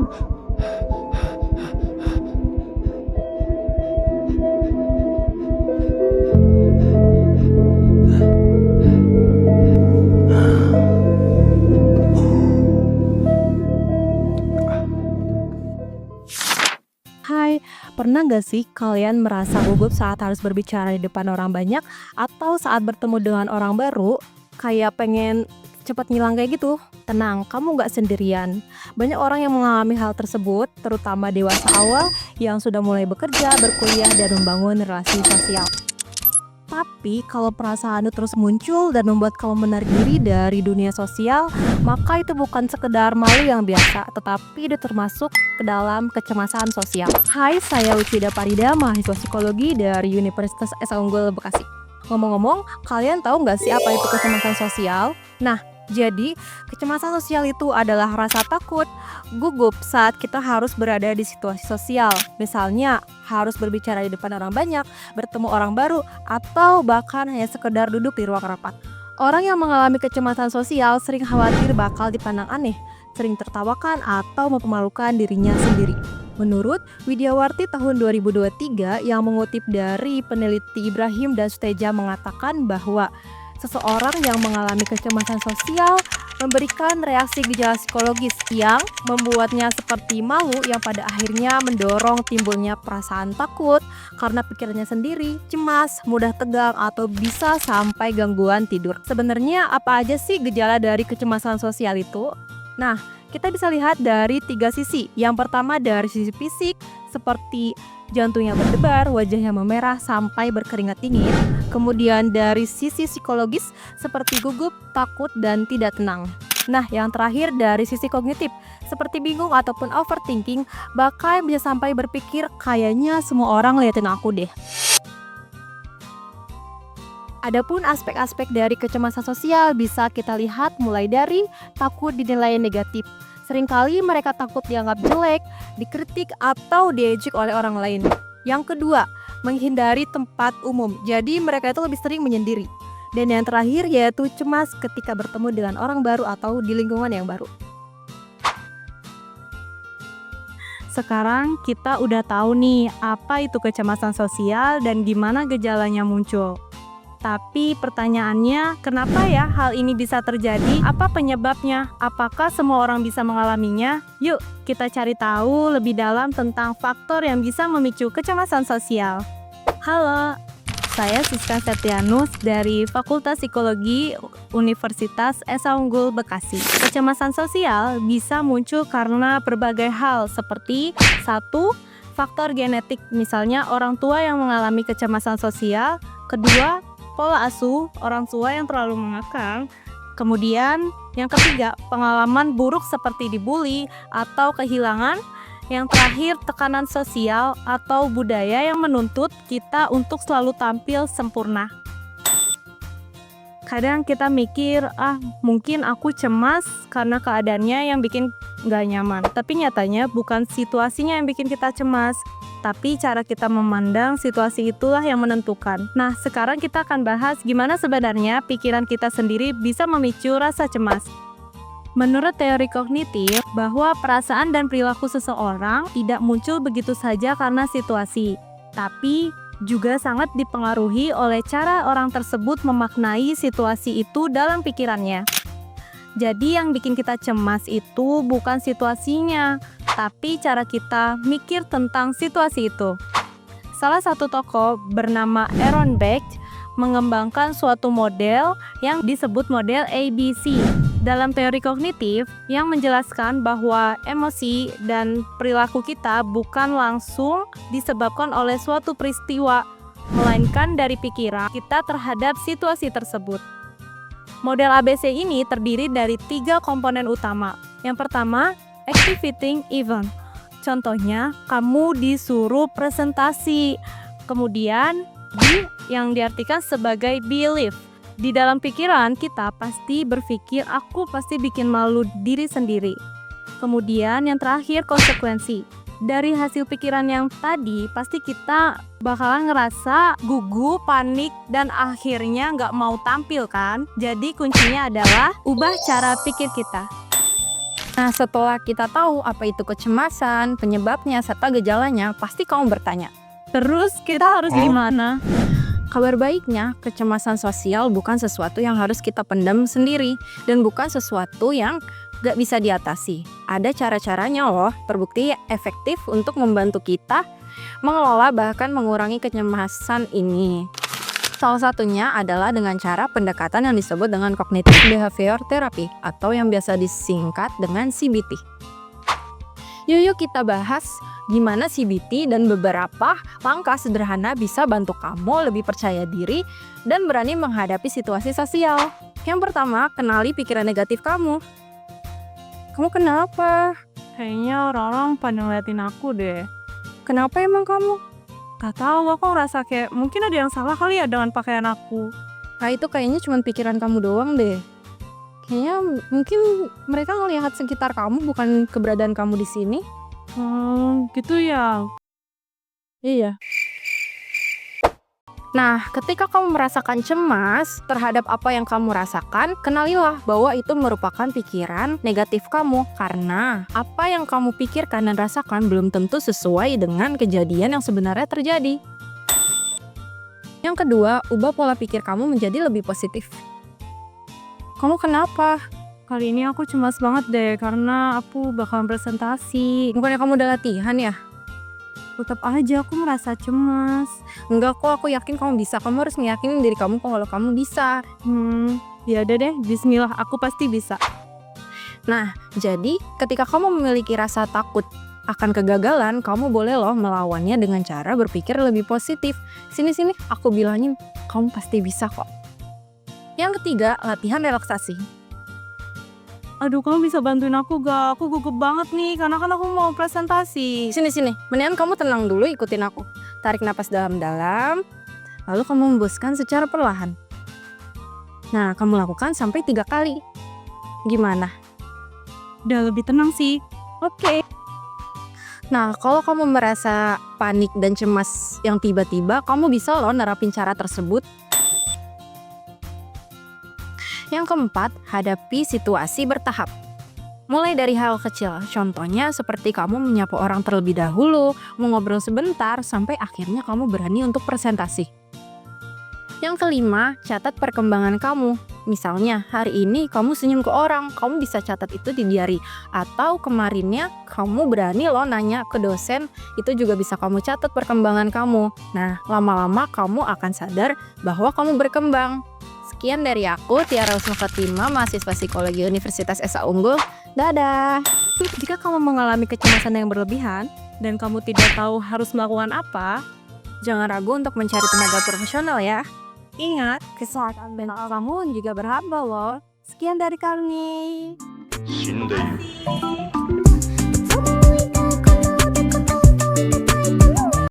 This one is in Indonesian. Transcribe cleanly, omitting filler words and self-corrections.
Hai, pernah nggak sih kalian merasa gugup saat harus berbicara di depan orang banyak atau saat bertemu dengan orang baru, kayak pengen cepat ngilang kayak gitu? Tenang, kamu nggak sendirian. Banyak orang yang mengalami hal tersebut, terutama dewasa awal yang sudah mulai bekerja, berkuliah, dan membangun relasi sosial. Tapi kalau perasaan itu terus muncul dan membuat kamu menarik diri dari dunia sosial, maka itu bukan sekedar malu yang biasa, tetapi itu termasuk ke dalam kecemasan sosial. Hai, saya Lucida Parida, mahasiswa psikologi dari Universitas Esa Unggul Bekasi. Ngomong-ngomong, kalian tahu nggak sih apa itu kecemasan sosial? Nah, jadi kecemasan sosial itu adalah rasa takut, gugup saat kita harus berada di situasi sosial. Misalnya, harus berbicara di depan orang banyak, bertemu orang baru, atau bahkan hanya sekedar duduk di ruang rapat. Orang yang mengalami kecemasan sosial sering khawatir bakal dipandang aneh, sering tertawakan atau mempermalukan dirinya sendiri. Menurut Widyawarti tahun 2023 yang mengutip dari peneliti Ibrahim dan Suteja mengatakan bahwa seseorang yang mengalami kecemasan sosial memberikan reaksi gejala psikologis yang membuatnya seperti malu yang pada akhirnya mendorong timbulnya perasaan takut karena pikirannya sendiri, cemas, mudah tegang, atau bisa sampai gangguan tidur. Sebenarnya apa aja sih gejala dari kecemasan sosial itu? Nah, kita bisa lihat dari 3 sisi. Yang pertama dari sisi fisik, seperti jantungnya berdebar, wajahnya memerah sampai berkeringat dingin. Kemudian dari sisi psikologis seperti gugup, takut, dan tidak tenang. Nah, yang terakhir dari sisi kognitif seperti bingung ataupun overthinking, bahkan bisa sampai berpikir kayaknya semua orang liatin aku deh. Adapun aspek-aspek dari kecemasan sosial bisa kita lihat mulai dari takut dinilai negatif. Seringkali mereka takut dianggap jelek, dikritik, atau diejek oleh orang lain. Yang kedua, menghindari tempat umum. Jadi mereka itu lebih sering menyendiri. Dan yang terakhir yaitu cemas ketika bertemu dengan orang baru atau di lingkungan yang baru. Sekarang kita udah tahu nih apa itu kecemasan sosial dan gimana gejalanya muncul. Tapi pertanyaannya, kenapa ya hal ini bisa terjadi? Apa penyebabnya? Apakah semua orang bisa mengalaminya? Yuk, kita cari tahu lebih dalam tentang faktor yang bisa memicu kecemasan sosial. Halo, saya Siska Septianus dari Fakultas Psikologi Universitas Esa Unggul Bekasi. Kecemasan sosial bisa muncul karena berbagai hal seperti 1. Faktor genetik, misalnya orang tua yang mengalami kecemasan sosial. Kedua, pola asuh, orang tua yang terlalu mengekang. Kemudian, yang ketiga, pengalaman buruk seperti dibully atau kehilangan. Yang terakhir, tekanan sosial atau budaya yang menuntut kita untuk selalu tampil sempurna. Kadang kita mikir, mungkin aku cemas karena keadaannya yang bikin gak nyaman. Tapi nyatanya bukan situasinya yang bikin kita cemas, tapi cara kita memandang situasi itulah yang menentukan. Nah, sekarang kita akan bahas gimana sebenarnya pikiran kita sendiri bisa memicu rasa cemas. Menurut teori kognitif, bahwa perasaan dan perilaku seseorang tidak muncul begitu saja karena situasi, tapi juga sangat dipengaruhi oleh cara orang tersebut memaknai situasi itu dalam pikirannya. Jadi yang bikin kita cemas itu bukan situasinya, tapi cara kita mikir tentang situasi itu. Salah satu tokoh bernama Aaron Beck mengembangkan suatu model yang disebut model ABC dalam teori kognitif yang menjelaskan bahwa emosi dan perilaku kita bukan langsung disebabkan oleh suatu peristiwa, melainkan dari pikiran kita terhadap situasi tersebut. Model ABC ini terdiri dari 3 komponen utama. Yang pertama, activating event. Contohnya, kamu disuruh presentasi. Kemudian, B yang diartikan sebagai belief. Di dalam pikiran kita pasti berpikir, aku pasti bikin malu diri sendiri. Kemudian yang terakhir, konsekuensi. Dari hasil pikiran yang tadi, pasti kita bakalan ngerasa gugup, panik, dan akhirnya nggak mau tampil kan? Jadi kuncinya adalah ubah cara pikir kita. Nah, setelah kita tahu apa itu kecemasan, penyebabnya, serta gejalanya, pasti kamu bertanya, Terus kita harus gimana? kabar baiknya, kecemasan sosial bukan sesuatu yang harus kita pendam sendiri dan bukan sesuatu yang gak bisa diatasi. Ada cara-caranya loh, terbukti efektif untuk membantu kita mengelola bahkan mengurangi kecemasan ini. Salah satunya adalah dengan cara pendekatan yang disebut dengan Cognitive Behavior Therapy atau yang biasa disingkat dengan CBT. Yuk kita bahas gimana CBT dan beberapa langkah sederhana bisa bantu kamu lebih percaya diri dan berani menghadapi situasi sosial. Yang pertama, kenali pikiran negatif kamu. Kamu kenapa? Kayaknya orang-orang pada ngeliatin aku deh. Kenapa emang kamu? Gak tahu, aku ngerasa kayak mungkin ada yang salah kali ya dengan pakaian aku. Nah itu kayaknya cuma pikiran kamu doang deh. Kayaknya mungkin mereka ngelihat sekitar kamu bukan keberadaan kamu di sini. Gitu ya. Iya. Nah, ketika kamu merasakan cemas terhadap apa yang kamu rasakan, kenalilah bahwa itu merupakan pikiran negatif kamu. Karena apa yang kamu pikirkan dan rasakan belum tentu sesuai dengan kejadian yang sebenarnya terjadi. Yang kedua, ubah pola pikir kamu menjadi lebih positif. Kamu kenapa? Kali ini aku cemas banget deh karena aku bakalan presentasi. Bukannya kamu udah latihan ya? Tetap aja aku merasa cemas. Enggak kok, aku yakin kamu bisa. Kamu harus meyakinin diri kamu kalau kamu bisa. Ya udah deh, bismillah, aku pasti bisa. Nah, jadi ketika kamu memiliki rasa takut akan kegagalan, kamu boleh loh melawannya dengan cara berpikir lebih positif. Sini, aku bilangin, kamu pasti bisa kok. Yang ketiga, latihan relaksasi. Aduh, kamu bisa bantuin aku gak? Aku gugup banget nih, karena kan aku mau presentasi. Sini, mendingan kamu tenang dulu, ikutin aku. Tarik napas dalam-dalam, lalu kamu hembuskan secara perlahan. Nah, kamu lakukan sampai 3 kali. Gimana? Udah lebih tenang sih. Oke. Nah, kalau kamu merasa panik dan cemas yang tiba-tiba, kamu bisa loh nerapin cara tersebut. Yang keempat, hadapi situasi bertahap. Mulai dari hal kecil, contohnya seperti kamu menyapa orang terlebih dahulu, mengobrol sebentar, sampai akhirnya kamu berani untuk presentasi. Yang kelima, catat perkembangan kamu. Misalnya, hari ini kamu senyum ke orang, kamu bisa catat itu di diary. Atau kemarinnya kamu berani loh nanya ke dosen, itu juga bisa kamu catat perkembangan kamu. Nah, lama-lama kamu akan sadar bahwa kamu berkembang. Sekian dari aku, Tiara Usma Fatima, mahasiswa psikologi Universitas Esa Unggul. Dadah! Jika kamu mengalami kecemasan yang berlebihan, dan kamu tidak tahu harus melakukan apa, Jangan ragu untuk mencari tenaga profesional ya. ingat, kesehatan mental kamu juga berharga loh. Sekian dari kami. 死んでいる